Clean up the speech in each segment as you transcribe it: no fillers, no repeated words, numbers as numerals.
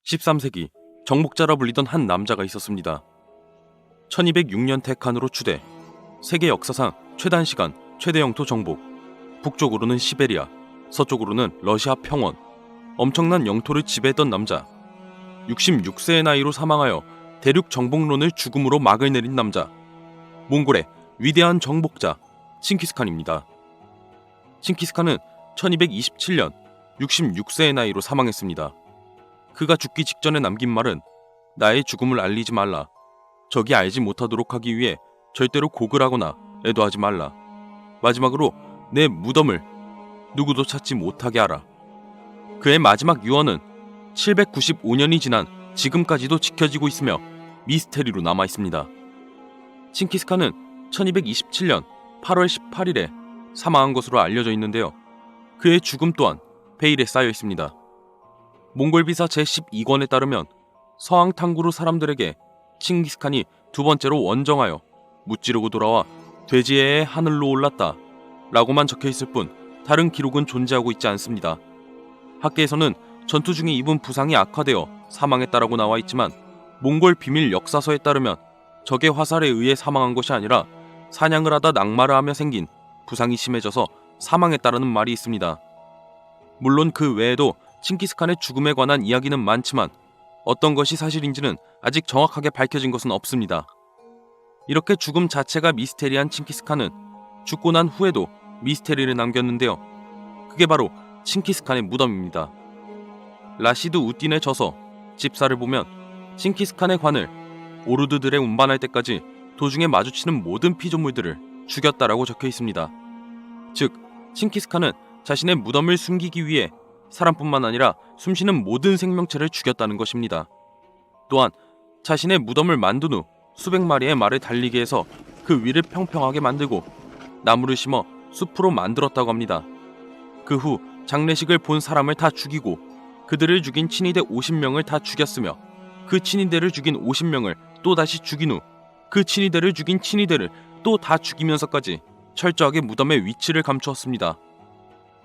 13세기 정복자라 불리던 한 남자가 있었습니다. 1206년 테칸으로 추대, 세계 역사상 최단시간 최대 영토 정복, 북쪽으로는 시베리아, 서쪽으로는 러시아 평원, 엄청난 영토를 지배했던 남자. 66세의 나이로 사망하여 대륙 정복론을 죽음으로 막을 내린 남자. 몽골의 위대한 정복자 칭기스칸입니다. 칭기스칸은 1227년 66세의 나이로 사망했습니다. 그가 죽기 직전에 남긴 말은 나의 죽음을 알리지 말라. 적이 알지 못하도록 하기 위해 절대로 고글하거나 애도하지 말라. 마지막으로 내 무덤을 누구도 찾지 못하게 하라. 그의 마지막 유언은 795년이 지난 지금까지도 지켜지고 있으며 미스테리로 남아있습니다. 칭기스칸은 1227년 8월 18일에 사망한 것으로 알려져 있는데요. 그의 죽음 또한 베일에 쌓여 있습니다. 몽골비사 제12권에 따르면 서항 탕구루 사람들에게 칭기스칸이 두 번째로 원정하여 무찌르고 돌아와 돼지애의 하늘로 올랐다 라고만 적혀있을 뿐 다른 기록은 존재하고 있지 않습니다. 학계에서는 전투 중에 입은 부상이 악화되어 사망했다라고 나와 있지만 몽골 비밀 역사서에 따르면 적의 화살에 의해 사망한 것이 아니라 사냥을 하다 낙마를 하며 생긴 부상이 심해져서 사망했다라는 말이 있습니다. 물론 그 외에도 칭기스칸의 죽음에 관한 이야기는 많지만 어떤 것이 사실인지는 아직 정확하게 밝혀진 것은 없습니다. 이렇게 죽음 자체가 미스테리한 칭기스칸은 죽고 난 후에도 미스테리를 남겼는데요. 그게 바로 칭기스칸의 무덤입니다. 라시드 우딘의 저서 집사를 보면 칭기스칸의 관을 오르드들의 운반할 때까지 도중에 마주치는 모든 피조물들을 죽였다라고 적혀 있습니다. 즉, 칭기스칸은 자신의 무덤을 숨기기 위해 사람뿐만 아니라 숨쉬는 모든 생명체를 죽였다는 것입니다. 또한 자신의 무덤을 만든 후 수백 마리의 말을 달리게 해서 그 위를 평평하게 만들고 나무를 심어 숲으로 만들었다고 합니다. 그 후 장례식을 본 사람을 다 죽이고 그들을 죽인 친위대 50명을 다 죽였으며 그 친위대를 죽인 50명을 또다시 죽인 후 그 친위대를 죽인 친위대를 또 다 죽이면서까지 철저하게 무덤의 위치를 감추었습니다.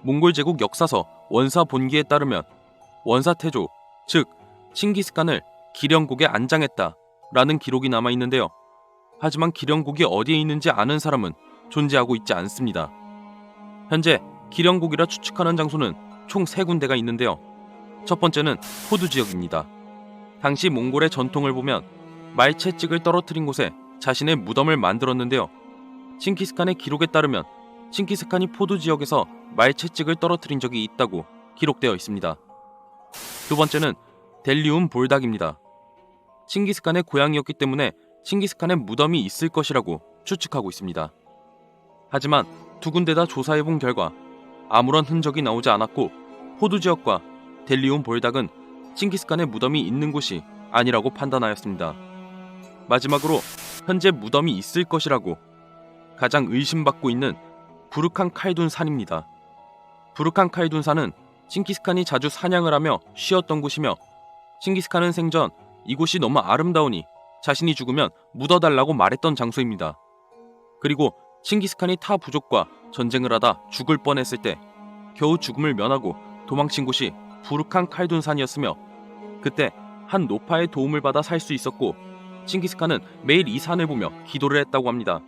몽골 제국 역사서 원사 본기에 따르면 원사태조, 즉 칭기스칸을 기령곡에 안장했다 라는 기록이 남아있는데요. 하지만 기령곡이 어디에 있는지 아는 사람은 존재하고 있지 않습니다. 현재 기령곡이라 추측하는 장소는 총 3군데가 있는데요. 첫 번째는 포두 지역입니다. 당시 몽골의 전통을 보면 말채찍을 떨어뜨린 곳에 자신의 무덤을 만들었는데요. 칭기스칸의 기록에 따르면 칭기스칸이 포두 지역에서 말채찍을 떨어뜨린 적이 있다고 기록되어 있습니다. 두 번째는 델리움 볼닥입니다. 칭기스칸의 고향이었기 때문에 칭기스칸의 무덤이 있을 것이라고 추측하고 있습니다. 하지만 두 군데 다 조사해본 결과 아무런 흔적이 나오지 않았고 포두 지역과 델리움 볼닥은 칭기스칸의 무덤이 있는 곳이 아니라고 판단하였습니다. 마지막으로 현재 무덤이 있을 것이라고 가장 의심받고 있는 부르칸 칼둔 산입니다. 부르칸 칼둔 산은 칭기스칸이 자주 사냥을 하며 쉬었던 곳이며 칭기스칸은 생전 이곳이 너무 아름다우니 자신이 죽으면 묻어달라고 말했던 장소입니다. 그리고 칭기스칸이 타 부족과 전쟁을 하다 죽을 뻔했을 때 겨우 죽음을 면하고 도망친 곳이 부르칸 칼둔 산이었으며 그때 한 노파의 도움을 받아 살 수 있었고 칭기스칸은 매일 이 산을 보며 기도를 했다고 합니다.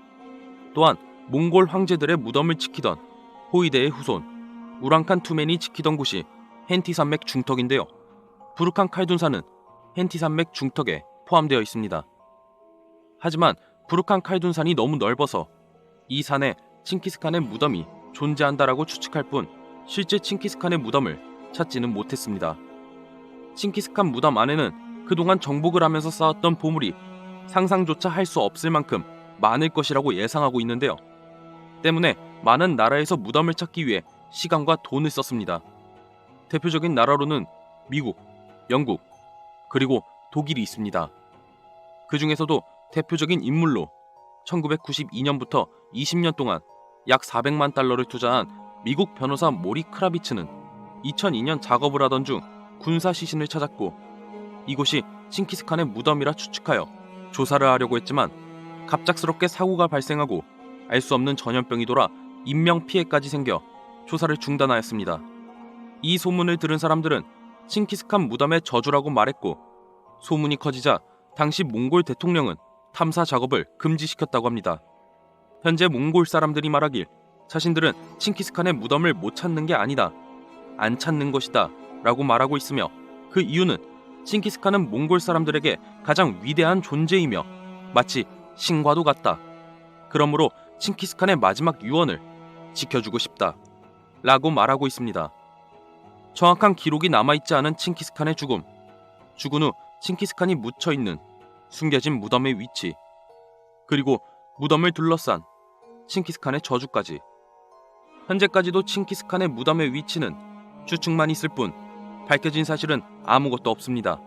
또한 몽골 황제들의 무덤을 지키던 호이데의 후손 우랑칸 투맨이 지키던 곳이 헨티 산맥 중턱인데요. 부르칸 칼둔 산은 헨티 산맥 중턱에 포함되어 있습니다. 하지만 부르칸 칼둔 산이 너무 넓어서 이 산에 칭기스칸의 무덤이 존재한다라고 추측할 뿐 실제 칭기스칸의 무덤을 찾지는 못했습니다. 칭기스칸 무덤 안에는 그동안 정복을 하면서 쌓았던 보물이 상상조차 할 수 없을 만큼 많을 것이라고 예상하고 있는데요. 때문에 많은 나라에서 무덤을 찾기 위해 시간과 돈을 썼습니다. 대표적인 나라로는 미국, 영국, 그리고 독일이 있습니다. 그 중에서도 대표적인 인물로 1992년부터 20년 동안 약 400만 달러를 투자한 미국 변호사 모리 크라비츠는 2002년 작업을 하던 중 군사 시신을 찾았고 이곳이 칭기스칸의 무덤이라 추측하여 조사를 하려고 했지만 갑작스럽게 사고가 발생하고 알 수 없는 전염병이 돌아 인명피해까지 생겨 조사를 중단하였습니다. 이 소문을 들은 사람들은 칭기스칸 무덤의 저주라고 말했고, 소문이 커지자 당시 몽골 대통령은 탐사 작업을 금지시켰다고 합니다. 현재 몽골 사람들이 말하길 자신들은 칭기스칸의 무덤을 못 찾는 게 아니다, 안 찾는 것이다 라고 말하고 있으며, 그 이유는 칭기스칸은 몽골 사람들에게 가장 위대한 존재이며 마치 신과도 같다. 그러므로 칭기스칸의 마지막 유언을 지켜주고 싶다 라고 말하고 있습니다. 정확한 기록이 남아있지 않은 칭기스칸의 죽음, 죽은 후 칭기스칸이 묻혀있는 숨겨진 무덤의 위치, 그리고 무덤을 둘러싼 칭기스칸의 저주까지. 현재까지도 칭기스칸의 무덤의 위치는 추측만 있을 뿐 밝혀진 사실은 아무것도 없습니다.